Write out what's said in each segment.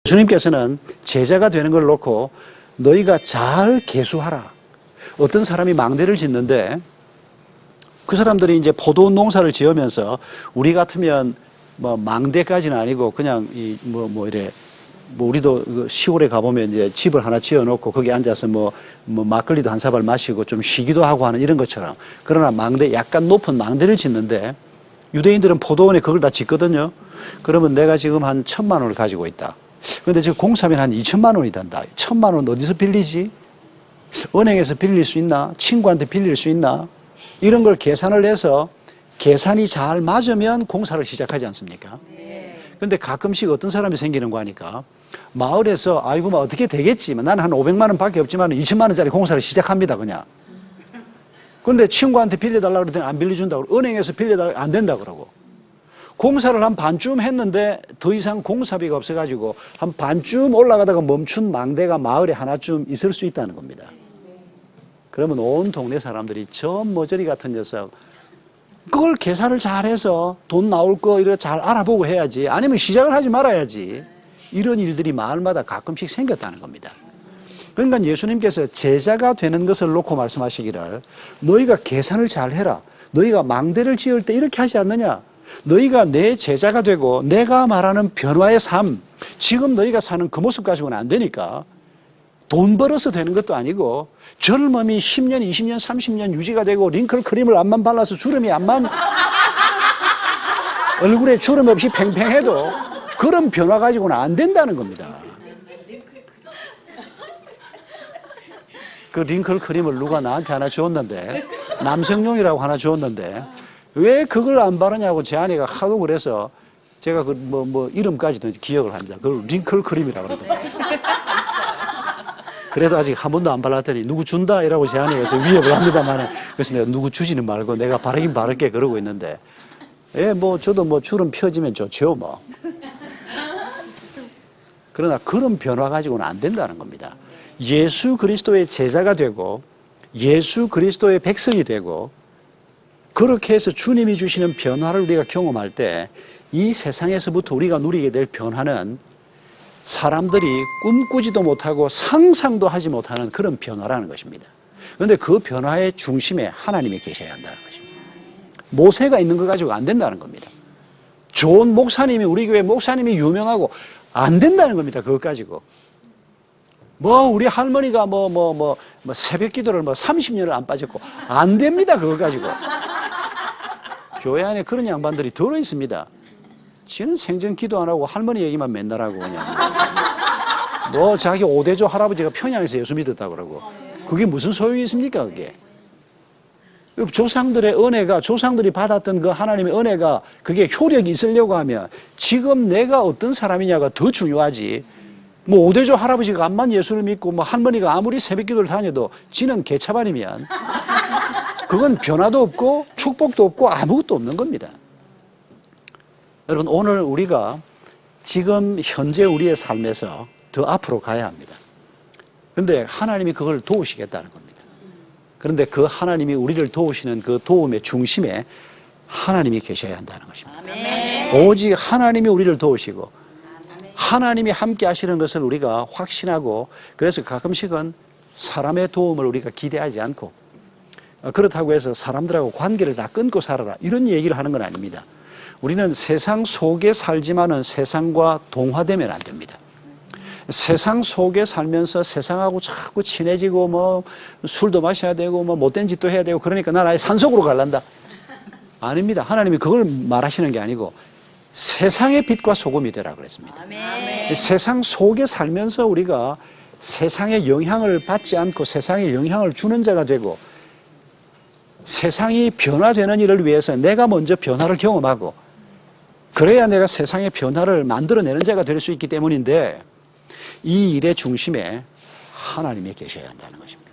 예수님께서는 제자가 되는 걸 놓고 너희가 잘 계수하라. 어떤 사람이 망대를 짓는데 그 사람들이 이제 포도 농사를 지으면서 우리 같으면 뭐 망대까지는 아니고 그냥 이래 우리도 시골에 가보면 이제 집을 하나 지어놓고 거기 앉아서 뭐 막걸리도 한 사발 마시고 좀 쉬기도 하고 하는 이런 것처럼. 그러나 망대, 약간 높은 망대를 짓는데 유대인들은 포도원에 그걸 다 짓거든요. 그러면 내가 지금 한 1,000만 원을 가지고 있다. 그런데 지금 공사면 한 2천만 원이 된다. 1,000만 원 어디서 빌리지? 은행에서 빌릴 수 있나? 친구한테 빌릴 수 있나? 이런 걸 계산을 해서 계산이 잘 맞으면 공사를 시작하지 않습니까? 그런데 가끔씩 어떤 사람이 생기는 거 하니까 마을에서 아이고 뭐 어떻게 되겠지. 나는 한 500만 원 밖에 없지만 2천만 원짜리 공사를 시작합니다. 그냥. 그런데 친구한테 빌려달라고 그러더니 안 빌려준다고. 은행에서 빌려달라고 안 된다고 그러고. 공사를 한 반쯤 했는데 더 이상 공사비가 없어가지고 한 반쯤 올라가다가 멈춘 망대가 마을에 하나쯤 있을 수 있다는 겁니다. 그러면 온 동네 사람들이 저 머저리 같은 녀석 그걸 계산을 잘해서 돈 나올 거 이렇게 잘 알아보고 해야지. 아니면 시작을 하지 말아야지. 이런 일들이 마을마다 가끔씩 생겼다는 겁니다. 그러니까 예수님께서 제자가 되는 것을 놓고 말씀하시기를 너희가 계산을 잘 해라. 너희가 망대를 지을 때 이렇게 하지 않느냐. 너희가 내 제자가 되고 내가 말하는 변화의 삶, 지금 너희가 사는 그 모습 가지고는 안 되니까 돈 벌어서 되는 것도 아니고 젊음이 10년, 20년, 30년 유지가 되고 링클 크림을 앞만 발라서 주름이 앞만 얼굴에 주름 없이 팽팽해도 그런 변화 가지고는 안 된다는 겁니다. 그 링클 크림을 누가 나한테 하나 줬는데 남성용이라고 하나 줬는데 왜 그걸 안 바르냐고 제 아내가 하도 그래서 제가 그 이름까지도 기억을 합니다. 그걸 링클 크림이라고 그러더라고요. 그래도 아직 한 번도 안 발랐더니 누구 준다 이라고 제 아내가 위협을 합니다만 그래서 내가 누구 주지는 말고 내가 바르긴 바를게 그러고 있는데 저도 주름 펴지면 좋죠 뭐. 그러나 그런 변화 가지고는 안 된다는 겁니다. 예수 그리스도의 제자가 되고 예수 그리스도의 백성이 되고 그렇게 해서 주님이 주시는 변화를 우리가 경험할 때 이 세상에서부터 우리가 누리게 될 변화는 사람들이 꿈꾸지도 못하고 상상도 하지 못하는 그런 변화라는 것입니다. 그런데 그 변화의 중심에 하나님이 계셔야 한다는 것입니다. 모세가 있는 거 가지고 안 된다는 겁니다. 좋은 목사님이 우리 교회 목사님이 유명하고 안 된다는 겁니다. 그것 가지고. 우리 할머니가 새벽 기도를 30년을 안 빠졌고 안 됩니다. 그것 가지고. 교회 안에 그런 양반들이 들어 있습니다. 지는 생전 기도 안 하고 할머니 얘기만 맨날 하고 그냥. 자기 5대조 할아버지가 평양에서 예수 믿었다고 그러고. 그게 무슨 소용이 있습니까, 그게? 조상들의 은혜가, 조상들이 받았던 그 하나님의 은혜가 그게 효력이 있으려고 하면 지금 내가 어떤 사람이냐가 더 중요하지. 5대조 할아버지가 암만 예수를 믿고 할머니가 아무리 새벽 기도를 다녀도 지는 개차반이면 그건 변화도 없고 축복도 없고 아무것도 없는 겁니다. 여러분, 오늘 우리가 지금 현재 우리의 삶에서 더 앞으로 가야 합니다. 그런데 하나님이 그걸 도우시겠다는 겁니다. 그런데 그 하나님이 우리를 도우시는 그 도움의 중심에 하나님이 계셔야 한다는 것입니다. 아멘. 오직 하나님이 우리를 도우시고 하나님이 함께 하시는 것을 우리가 확신하고 그래서 가끔씩은 사람의 도움을 우리가 기대하지 않고 그렇다고 해서 사람들하고 관계를 다 끊고 살아라 이런 얘기를 하는 건 아닙니다. 우리는 세상 속에 살지만은 세상과 동화되면 안 됩니다. 세상 속에 살면서 세상하고 자꾸 친해지고 술도 마셔야 되고 못된 짓도 해야 되고 그러니까 난 아예 산속으로 갈란다. 아닙니다. 하나님이 그걸 말하시는 게 아니고 세상의 빛과 소금이 되라 그랬습니다. 아멘. 세상 속에 살면서 우리가 세상의 영향을 받지 않고 세상에 영향을 주는 자가 되고 세상이 변화되는 일을 위해서 내가 먼저 변화를 경험하고 그래야 내가 세상의 변화를 만들어내는 자가 될 수 있기 때문인데 이 일의 중심에 하나님이 계셔야 한다는 것입니다.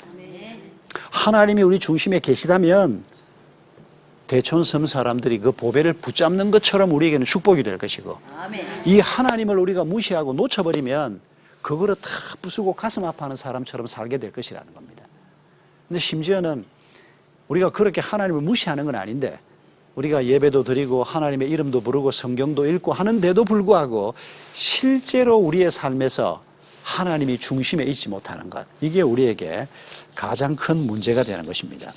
하나님이 우리 중심에 계시다면 대촌섬 사람들이 그 보배를 붙잡는 것처럼 우리에게는 축복이 될 것이고 이 하나님을 우리가 무시하고 놓쳐버리면 그거를 다 부수고 가슴 아파하는 사람처럼 살게 될 것이라는 겁니다. 근데 심지어는 우리가 그렇게 하나님을 무시하는 건 아닌데 우리가 예배도 드리고 하나님의 이름도 부르고 성경도 읽고 하는데도 불구하고 실제로 우리의 삶에서 하나님이 중심에 있지 못하는 것, 이게 우리에게 가장 큰 문제가 되는 것입니다.